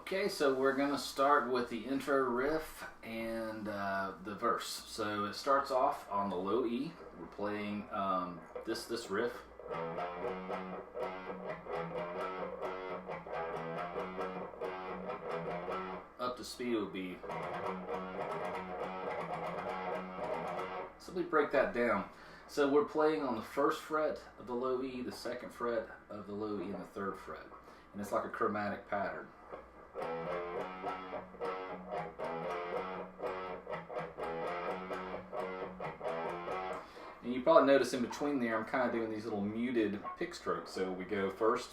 Okay, so we're going to start with the intro riff and the verse. So it starts off on the low E. We're playing this riff. Up to speed would be. So we break that down. So we're playing on the first fret of the low E, the second fret of the low E, and the third fret. And it's like a chromatic pattern. And you probably notice in between there I'm kind of doing these little muted pick strokes. So we go first,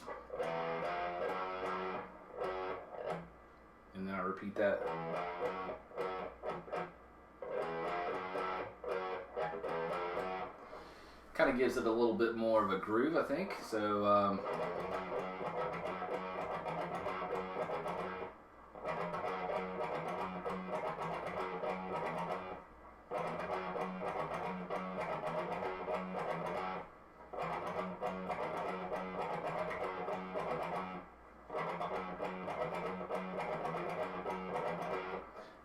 and then I repeat that. Kind of gives it a little bit more of a groove, I think. So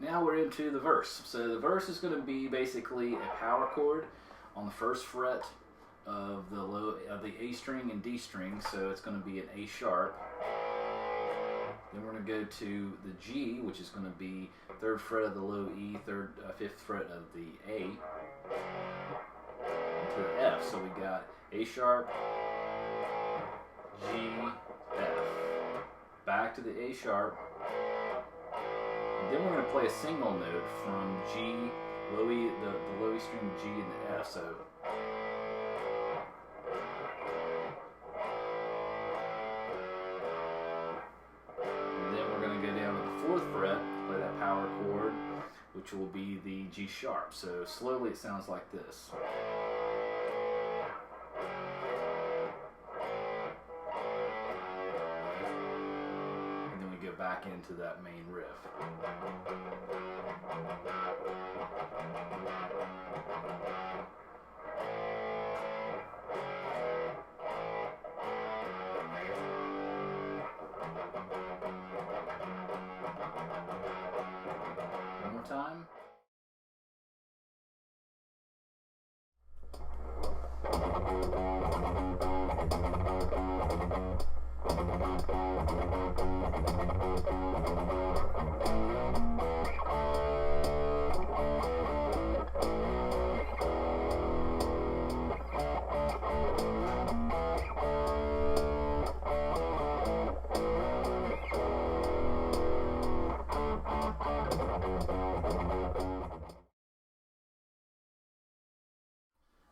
now we're into the verse. So the verse is going to be basically a power chord on the first fret of the A string and D string. So it's going to be an A sharp. Then we're going to go to the G, which is going to be third fret of the low E, fifth fret of the A, to the F. So we got A sharp, G, F. Back to the A sharp. Then we're going to play a single note from G, low E, the low E string, G, and the F. So and then we're going to go down to the fourth fret, play that power chord, which will be the G sharp. So slowly it sounds like this. Back into that main riff. One more time.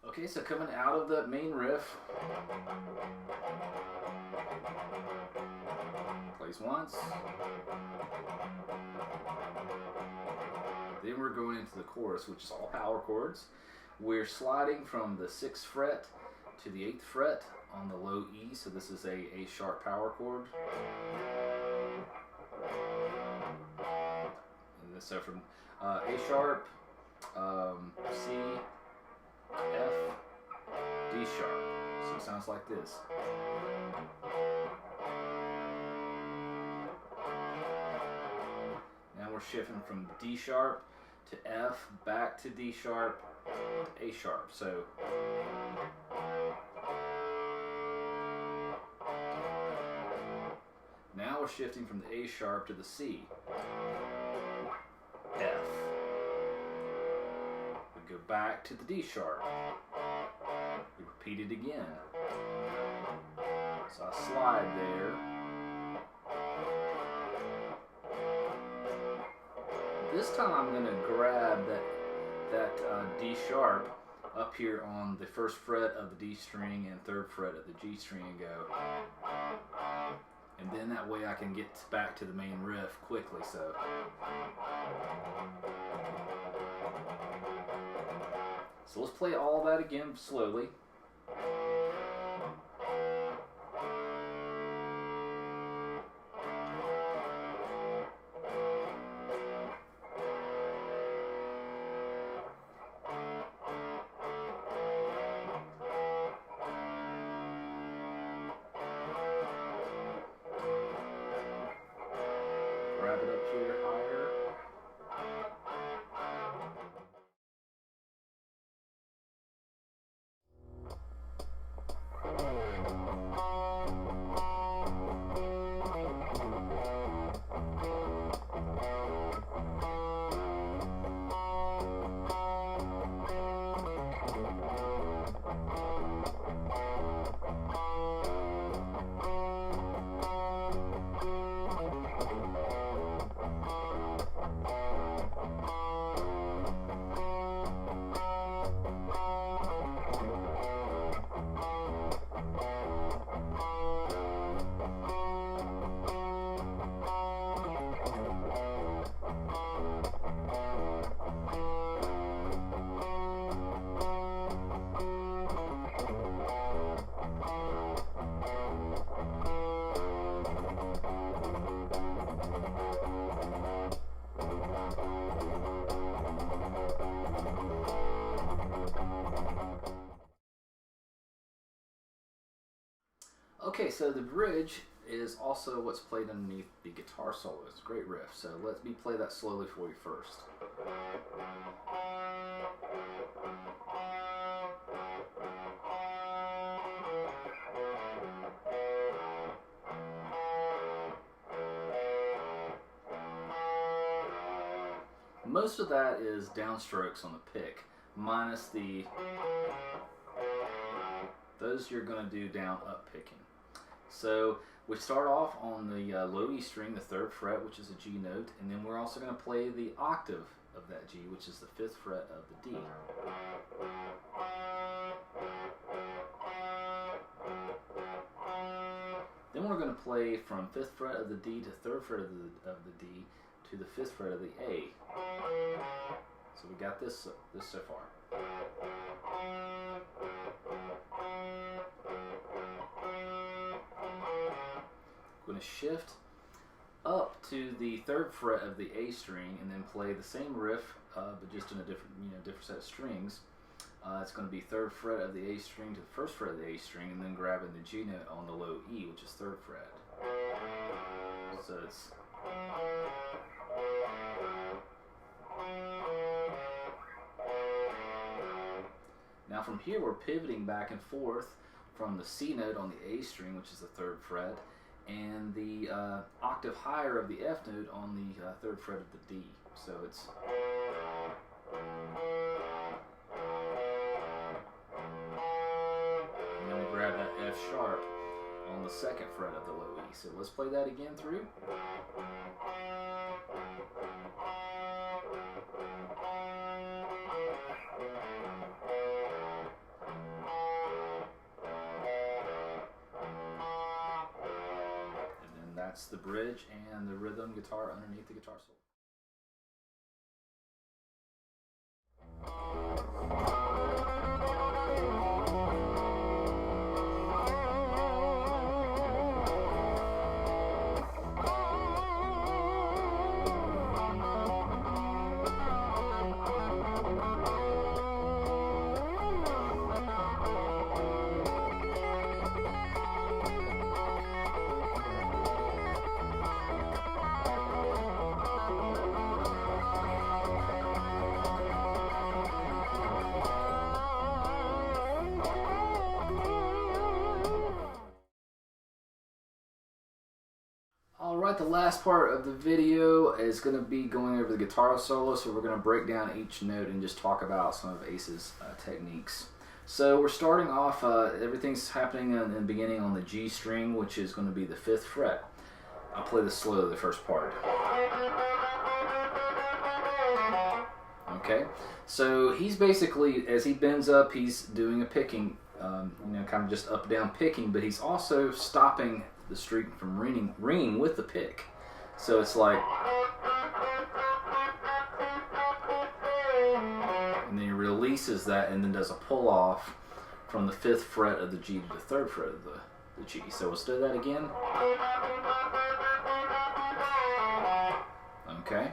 Okay, so coming out of the main riff, plays once, then we're going into the chorus, which is all power chords. We're sliding from the 6th fret to the 8th fret on the low E, so this is a sharp power chord. And so from A sharp, C, F, D sharp. So it sounds like this. Now we're shifting from D sharp to F, back to D sharp, A sharp. So now we're shifting from the A sharp to the C, F. We go back to the D sharp. We repeat it again. So I slide there. this time I'm going to grab that D sharp up here on the first fret of the D string and third fret of the G string and go. And then that way I can get back to the main riff quickly. So let's play all that again slowly. Grab it up here higher. Okay, so the bridge is also what's played underneath the guitar solo. It's a great riff, so let me play that slowly for you first. Most of that is downstrokes on the pick, minus those you're going to do down up picking. So we start off on the low E string, the 3rd fret, which is a G note, and then we're also going to play the octave of that G, which is the 5th fret of the D. Then we're going to play from 5th fret of the D to 3rd fret of the D to the 5th fret of the A. So we got this so far. We're going to shift up to the 3rd fret of the A string and then play the same riff, but just in a different set of strings. It's going to be 3rd fret of the A string to the 1st fret of the A string, and then grabbing the G note on the low E, which is 3rd fret. So it's now from here we're pivoting back and forth from the C note on the A string, which is the 3rd fret, and the octave higher of the F note on the 3rd fret of the D. So it's and then we grab that F sharp on the 2nd fret of the low E. So let's play that again through. That's the bridge and the rhythm guitar underneath the guitar solo. Alright, the last part of the video is going to be going over the guitar solo, so we're going to break down each note and just talk about some of Ace's techniques. So we're starting off, everything's happening in the beginning on the G string, which is going to be the 5th fret. I'll play this slowly, the first part. Okay, so he's basically, as he bends up, he's doing a picking, you know, kind of just up down picking, but he's also stopping the string from ringing with the pick. So it's like, and then he releases that and then does a pull off from the 5th fret of the G to the 3rd fret of the G. So we'll do that again. Okay.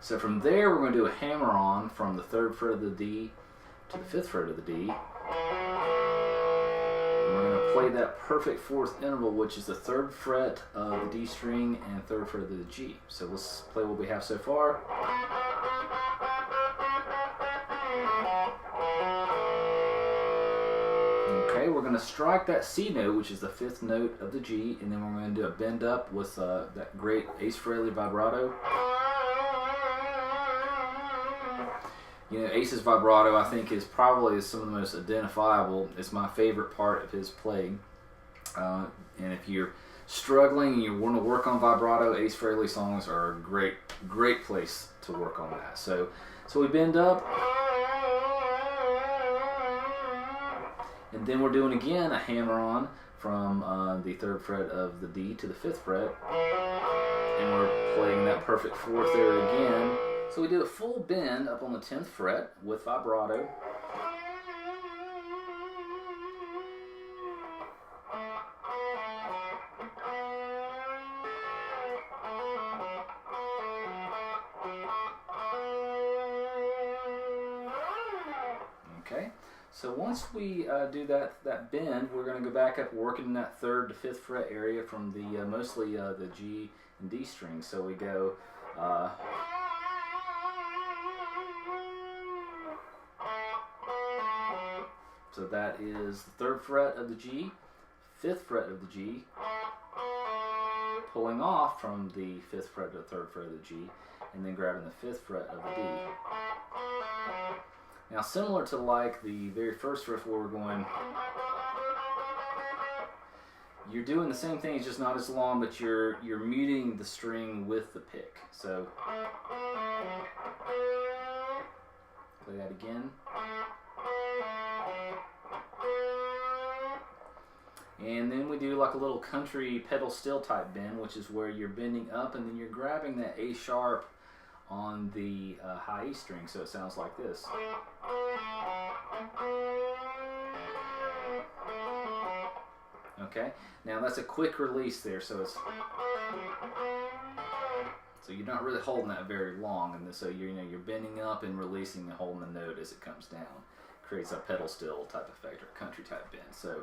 So from there, we're going to do a hammer on from the 3rd fret of the D to the 5th fret of the D. And we're going to play that perfect 4th interval, which is the 3rd fret of the D string and 3rd fret of the G. So let's play what we have so far. Okay, we're going to strike that C note, which is the 5th note of the G, and then we're going to do a bend up with that great Ace Frehley vibrato. You know, Ace's vibrato, I think, is probably some of the most identifiable. It's my favorite part of his playing. And if you're struggling and you want to work on vibrato, Ace Frehley songs are a great place to work on that. So we bend up, and then we're doing again a hammer on from the 3rd fret of the D to the 5th fret, and we're playing that perfect 4th there again. So we do a full bend up on the 10th fret with vibrato. Okay, so once we do that bend, we're going to go back up working in that 3rd to 5th fret area from the mostly the G and D strings. So we go so that is the 3rd fret of the G, 5th fret of the G, pulling off from the 5th fret to the 3rd fret of the G, and then grabbing the 5th fret of the D. Now, similar to like the very first riff where we're going, you're doing the same thing, it's just not as long, but you're muting the string with the pick. So play that again. And then we do like a little country pedal steel type bend, which is where you're bending up and then you're grabbing that A sharp on the high E string, so it sounds like this. Okay, now that's a quick release there, so you're not really holding that very long, and so you're bending up and releasing and holding the note as it comes down. Creates a pedal steel type effect or country type bend. So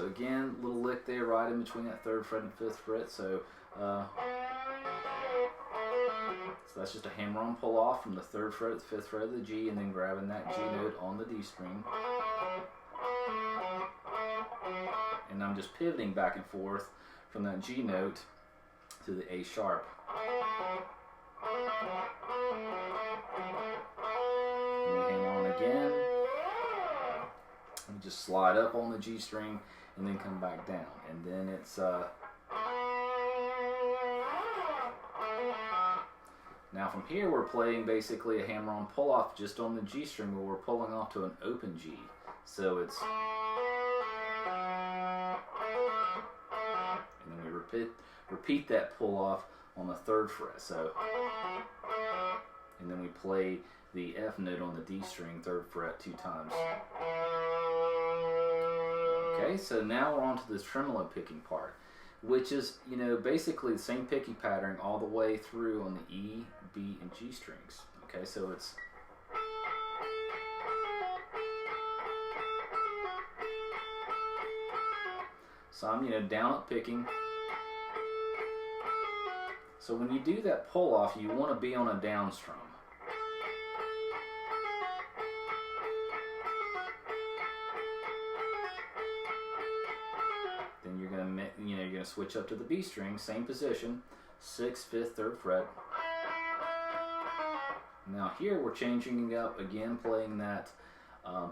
again, little lick there right in between that 3rd fret and 5th fret. So that's just a hammer-on pull-off from the 3rd fret to the 5th fret of the G, and then grabbing that G note on the D string. And I'm just pivoting back and forth from that G note to the A sharp. And we hammer on again. And just slide up on the G string and then come back down. And then it's now from here we're playing basically a hammer-on pull-off just on the G string where we're pulling off to an open G. So it's, and then we repeat that pull-off on the 3rd fret. So, and then we play the F note on the D string, 3rd fret, 2 times. Okay, so now we're on to this tremolo picking part, which is, basically the same picking pattern all the way through on the E, B, and G strings. Okay, so it's I'm, down up picking. So when you do that pull off, you want to be on a down strum. Then you're gonna switch up to the B string, same position, 6th, 5th, 3rd fret. Now here we're changing it up again, playing that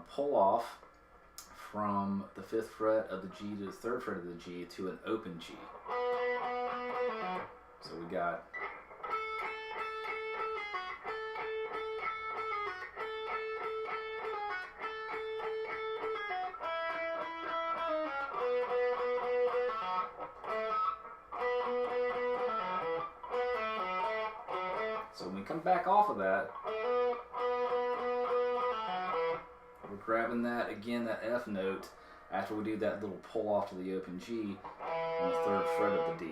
pull off from the 5th fret of the G to the 3rd fret of the G to an open G. So we got so when we come back off of that, we're grabbing that again, that F note, after we do that little pull off to the open G on the 3rd fret of the D.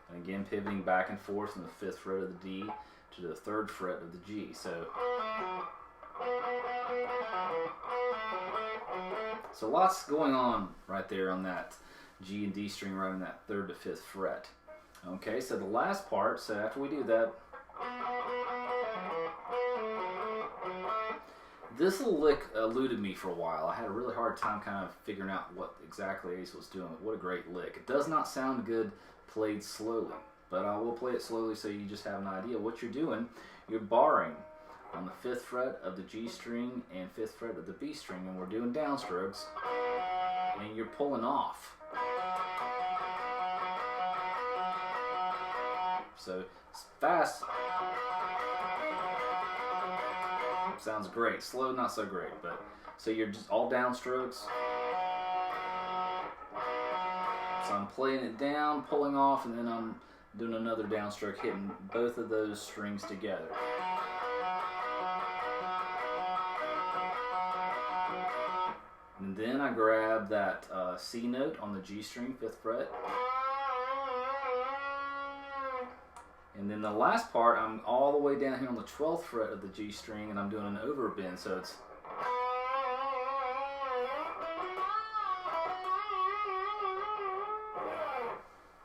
And again, pivoting back and forth from the 5th fret of the D to the 3rd fret of the G. So lots going on right there on that G and D string, right on that 3rd to 5th fret. Okay, so the last part, so after we do that, this little lick eluded me for a while. I had a really hard time kind of figuring out what exactly Ace was doing. What a great lick. It does not sound good played slowly, but I will play it slowly so you just have an idea what you're doing. You're barring on the 5th fret of the G string and 5th fret of the B string, and we're doing downstrokes, and you're pulling off. So it's fast. Sounds great. Slow, not so great. But so you're just all downstrokes. So I'm playing it down, pulling off, and then I'm doing another downstroke, hitting both of those strings together. And then I grab that C note on the G string, 5th fret. And then the last part, I'm all the way down here on the 12th fret of the G string, and I'm doing an overbend, so it's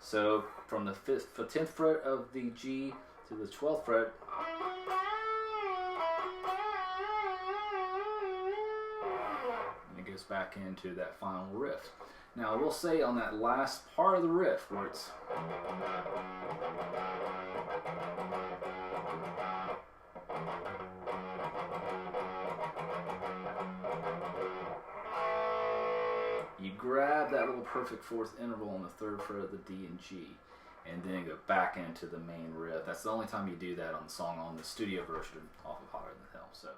so from the 10th fret of the G to the 12th fret, and it goes back into that final riff. Now I will say on that last part of the riff where it's you grab that little perfect 4th interval on the 3rd fret of the D and G, and then go back into the main riff. That's the only time you do that on the song on the studio version off of Hotter Than Hell. So.